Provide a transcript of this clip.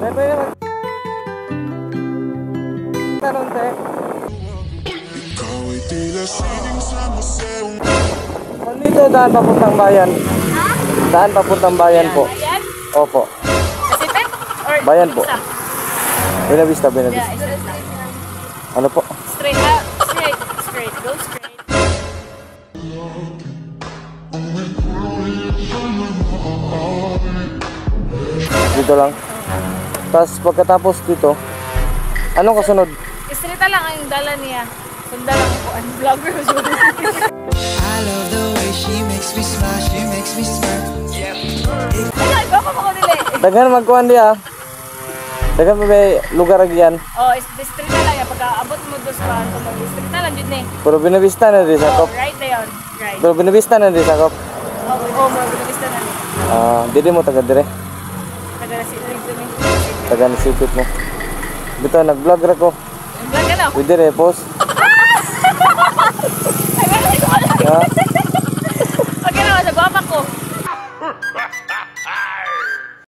Pwede naman. Tanong, te. Dito, daan papuntang bayan. Ha? Daan papuntang bayan po. Bayan? Opo. Kasipit? Or Bayan po. isa? Binavista, Yeah, Binavista. isa. Ano po? Straight. Straight. Go straight. Dito lang. Tapos pagkatapos dito, anong kasunod? Straight lang ang dala niya. Sunda lang po ang vlogger. I love the way she makes me smile, she makes me smile. Ay, baka mo ko nila. Daghan magkuhan di ah. Daghan pa may lugar agyan. Oh, straight na lang yan. Pagka abot mo doon sa kanto mo, straight na lang yun eh. Pero Binavista na di Oh, sakop. right na yun. Right. Pero Binavista na di sakop. Oh, mo, binagista na. Dili mo taga dire. Taga na si Rin dun eh. Taga nisipit mo. Bito nag-vlog ra ko. Ang vlog ka na. Pwede re post. Ay, wala ko. Ha?